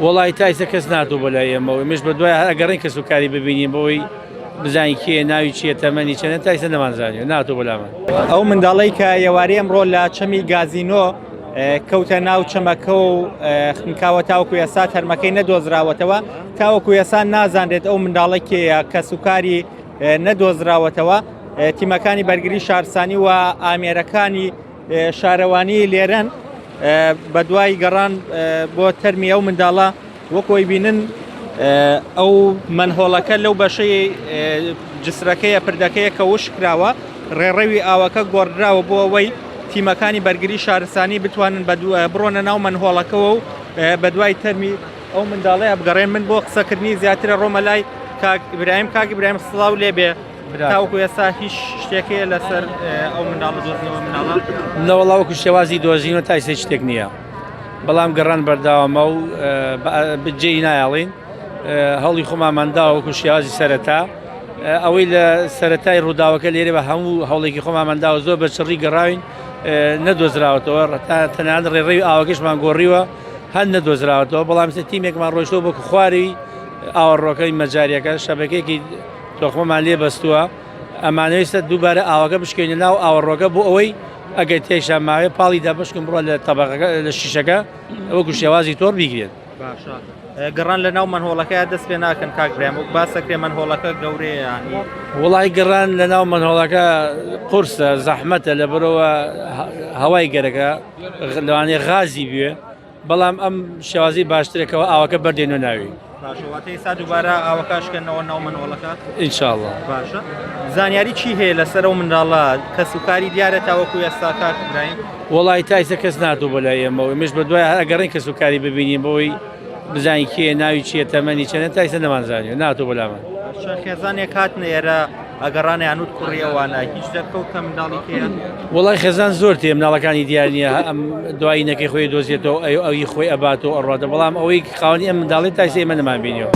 وڵی تایسە کەس ناتوو بۆ لای ئێمەوە مش بە دوای ئەگەڕین کەس و کاری ببینیم بۆی بزانین کێ ناوی چیە تەمەنی چەنە تایسە نەمانزانێ ناتوو بەلامان ئەو منداڵی کە ئێوارەی ئەمڕۆ لە چەمی گازینۆ کەوتە ناو چەمەکە و خنکاوە تاوەکو ئێستا تەرمەکەی نەدۆزراوەتەوە تاوەکو ئێستا نازانرێت ئەو منداڵی کێیە کەس و کاری نەدۆزراوەتەوە تیمەکانی بەرگری شارستانی و ئامێرەکانی شارەوانی لێرەن بە دوای گەڕان بۆ تەرمی ئەو منداڵە وەکۆی بینن ئەو منهۆڵەکە لەو بەشەی جسرەکەیە پردەکەیە کە وشکراوە ڕێڕەوی ئاوەکە گۆڕراوە بۆ ئەوەی تیمەکانی بەرگری شارستانی بتوانن بڕۆنە ناو منهۆڵەکەەوە و بە دوای تەرمی ئەو منداڵەیە بگەڕێن من بۆ قسەکردنی زیاترە ڕۆمە لای کاک برایم سڵاو لێبێ تاوەکو ئێستا هیچ شتێکەیە لەسەر ئەو منداڵە دۆزنەوە مناڵە نەوەڵاوەکو شێوازی دۆزینەوە تایسە شتێک نییە بەڵام گەڕان بەرداوامە و بجێی نایڵین هەڵی خۆمامەنداوەکو شێوازی سەرەتا ئەوەی لە سەرەتای ڕووداوەکە لێرە بە هەموو هەوڵێکی خۆمامەنداوە زۆر بە چڕی گەڕاوین نەدۆزراوەتەوە تەنانەت ڕێڕەوی ئاوەکەشمان گۆڕیوە هەند نەدۆزراوەتەوە بەڵام تیمێکمان ڕۆیشتەوە بۆ خواری ئاوەڕۆکەی مەجاریەکە شەبەکەیەکی تۆخمەمان لێ بەستووە ئەمانەویستە دووبارە ئاوەکە بشکێنە ناو ئاوەڕۆکە بۆ ئەوەی ئەگەر تێشان ماوێ پاڵی دابشکن بڕۆ لە تەبەقەکە لە شیشەکە وەکو شێوازی تۆر بیگرێت باشە گەڕان لە ناو منهۆڵەکە دەست پێ ناکەن کاک برایم و باسەکرێ منهۆڵەکە گەورەیە ینی وڵی گەڕان لە ناو منهۆڵەکە قورسە زەحمەتە لە بەرەوە هەوای گەرەکە لەوانەیە غازی بوێ بەڵام ئەم شێوازی باشترێکەوە ئاوەکە بەردێنە ناوی باشەوەتەی سا دووبارە ئاوەکەشکەنەوە ناو منهۆڵەکە ئینشاءڵڵا باشە زانیاری چی هەیە لەسەر ئەو منداڵە کەس و کاری دیارە تاوەکو ئێستا کاک برایم وڵی تایسە کەس ناتوو بۆ لای ئێمەوە مش بە دوای ئەگەڕین کەس و کاری ببینیم بۆی بزانین کێ ناوی چیە تەمەنی چەنە تایسە نەمانزانێ ناتوو بەلامان خێزانێک هاتنە ئێرە ئەگەڕانە یانوت کوڕیەوانە هیچ دەرکەوتە منداڵی کەیە وڵی خێزان زۆر تێ مناڵەکانی دیار نییە ئەم دوایینەکەی خۆی دۆزیێتەوە ئەوی خۆی ئەباتەوە ئەڕاتە بەڵام ئەوەی خاوەنی ئەم منداڵی تایسە ئێمە نەمان بینیەوە